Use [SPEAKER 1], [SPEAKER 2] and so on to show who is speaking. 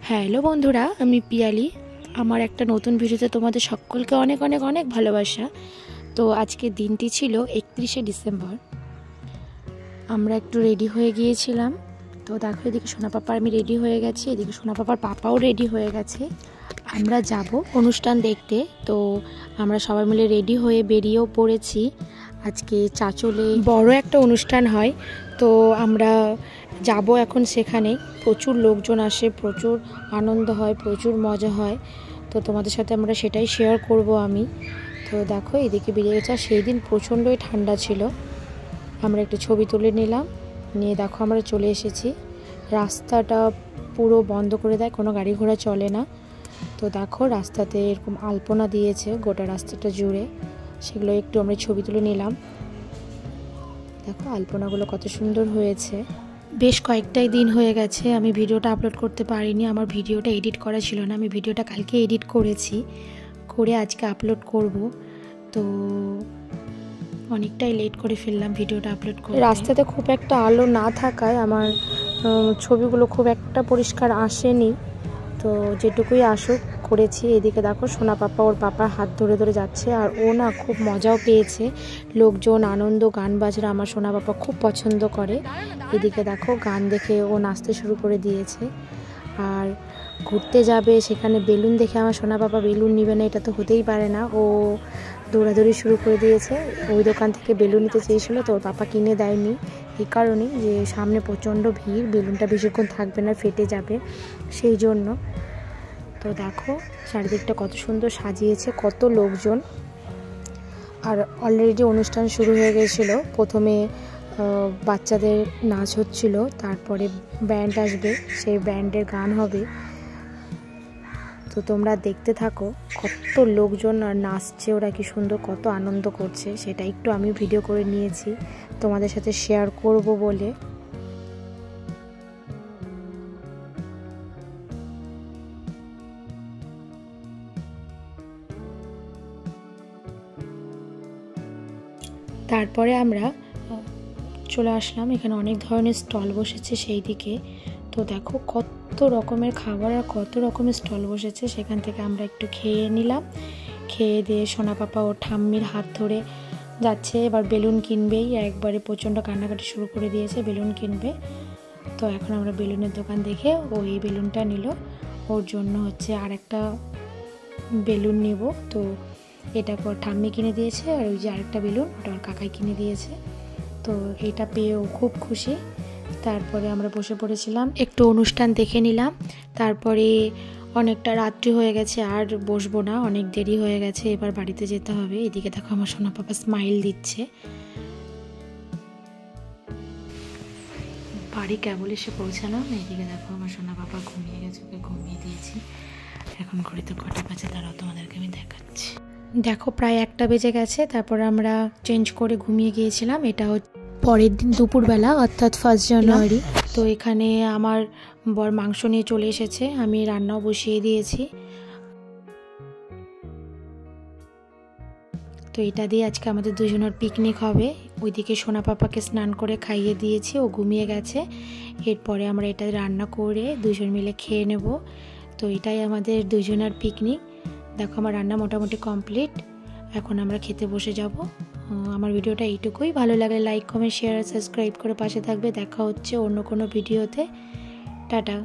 [SPEAKER 1] Hello বন্ধুরা, আমি পিয়ালি। আমার একটা নতুন ভিডিওতে তোমাদের সকলকে অনেক অনেক অনেক ভালোবাসা। তো আজকে দিনটি ছিল 31শে ডিসেম্বর। আমরা একটু রেডি হয়ে গিয়েছিলাম। তো দেখো, এদিকে সোনা পাপা আমি রেডি হয়ে গেছি, এদিকে সোনা পাপার পাপাও রেডি হয়ে গেছে। আমরা যাব অনুষ্ঠান দেখতে। তো আমরা সবাই মিলে রেডি হয়ে বেরিয়েও পড়েছি। আজকে চাচলে বড় একটা অনুষ্ঠান হয়, তো আমরা যাব এখন সেখানে। প্রচুর লোকজন আসে, প্রচুর আনন্দ হয়, প্রচুর মজা হয়। তো তোমাদের সাথে আমরা সেটাই শেয়ার করব আমি। তো দেখো, এদিকে বেরিয়ে গেছে। আর সেই দিন প্রচণ্ডই ঠান্ডা ছিল। আমরা একটু ছবি তুলে নিলাম, নিয়ে দেখো আমরা চলে এসেছি। রাস্তাটা পুরো বন্ধ করে দেয়, কোনো গাড়ি ঘোড়া চলে না। তো দেখো, রাস্তাতে এরকম আলপনা দিয়েছে গোটা রাস্তাটা জুড়ে, সেগুলো একটু আমরা ছবি তুলে নিলাম। দেখো আলপনাগুলো কত সুন্দর হয়েছে। বেশ কয়েকটাই দিন হয়ে গেছে আমি ভিডিওটা আপলোড করতে পারিনি। আমার ভিডিওটা এডিট করা ছিল না, আমি ভিডিওটা কালকে এডিট করেছি, করে আজকে আপলোড করব। তো অনেকটাই লেট করে ফেললাম ভিডিওটা আপলোড করে। রাস্তাতে খুব একটা আলো না থাকায় আমার ছবিগুলো খুব একটা পরিষ্কার আসেনি। তো যেটুকুই আসুক করেছি। এদিকে দেখো, সোনা পাপা ওর পাপার হাত ধরে ধরে যাচ্ছে, আর ও না খুব মজাও পেয়েছে। লোকজন, আনন্দ, গান বাজনা আমার সোনা পাপা খুব পছন্দ করে। এদিকে দেখো, গান দেখে ও নাচতে শুরু করে দিয়েছে। আর ঘুরতে যাবে, সেখানে বেলুন দেখে আমার সোনা পাপা বেলুন নিবে না, এটা তো হতেই পারে না। ও দৌড়াদৌড়ি শুরু করে দিয়েছে। ওই দোকান থেকে বেলুন নিতে চেয়েছিল, তো ওর পাপা কিনে দেয়নি এই কারণে যে সামনে প্রচণ্ড ভিড়, বেলুনটা বেশিক্ষণ থাকবে না, ফেটে যাবে, সেই জন্য। তো দেখো চারিদিকটা কত সুন্দর সাজিয়েছে, কত লোকজন। আর অলরেডি অনুষ্ঠান শুরু হয়ে গিয়েছিল। প্রথমে বাচ্চাদের নাচ হচ্ছিল, তারপরে ব্যান্ড আসবে, সেই ব্যান্ডের গান হবে। তো তোমরা দেখতে থাকো, কত লোকজন আর নাচছে, ওরা কি সুন্দর কত আনন্দ করছে, সেটা একটু আমি ভিডিও করে নিয়েছি তোমাদের সাথে শেয়ার করব বলে। তারপরে আমরা চলে আসলাম, এখানে অনেক ধরনের স্টল বসেছে সেই দিকে। তো দেখো কত রকমের খাবার আর কত রকমের স্টল বসেছে, সেখান থেকে আমরা একটু খেয়ে নিলাম। খেয়ে দিয়ে সোনা পাপা ও ঠাম্মির হাত ধরে যাচ্ছে, এবার বেলুন কিনবেই, একবারে প্রচণ্ড কান্নাকাটি শুরু করে দিয়েছে, বেলুন কিনবে। তো এখন আমরা বেলুনের দোকান দেখে ও এই বেলুনটা নিল, ওর জন্য হচ্ছে আর একটা বেলুন নিব। তো এটা ওর ঠাম্মি কিনে দিয়েছে, আর ওই যে আরেকটা বেলুন ওটা ওর কাকাই কিনে দিয়েছে। তো এটা পেয়েও খুব খুশি। তারপরে আমরা বসে পড়েছিলাম, একটু অনুষ্ঠান দেখে নিলাম। তারপরে অনেকটা রাত্রি হয়ে গেছে, আর বসবো না, অনেক দেরি হয়ে গেছে, এবার বাড়িতে যেতে হবে। এদিকে দেখো আমার সোনা পাপা স্মাইল দিচ্ছে। বাড়ি কেবল এসে পৌঁছালাম। এদিকে দেখো আমার সোনা পাপা ঘুমিয়ে গেছে, ওকে ঘুমিয়ে দিয়েছি। এখন ঘড়িতে কটা বাজে দাঁড়াও তোমাদেরকে আমি দেখাচ্ছি। দেখো প্রায় 1টা বেজে গেছে। তারপর আমরা চেঞ্জ করে ঘুমিয়ে গিয়েছিলাম। এটা হচ্ছে পরের দিন দুপুরবেলা, অর্থাৎ 1 জানুয়ারি। তো এখানে আমার বর মাংস নিয়ে চলে এসেছে, আমি রান্নাও বসিয়ে দিয়েছি। তো এটা দিয়ে আজকে আমাদের দুজনের পিকনিক হবে। ওইদিকে সোনা পাপাকে স্নান করে খাইয়ে দিয়েছি, ও ঘুমিয়ে গেছে। এরপরে আমরা এটা রান্না করে দুজন মিলে খেয়ে নেব। তো এটাই আমাদের দুজনের পিকনিক। দেখো আমার রান্না মোটামুটি কমপ্লিট, এখন আমরা খেতে বসে যাব। আমার ভিডিওটা এইটুকুই। ভালো লাগলে লাইক, কমেন্ট, শেয়ার আর সাবস্ক্রাইব করে পাশে থাকবে। দেখা হচ্ছে অন্য কোনো ভিডিওতে। টাটা।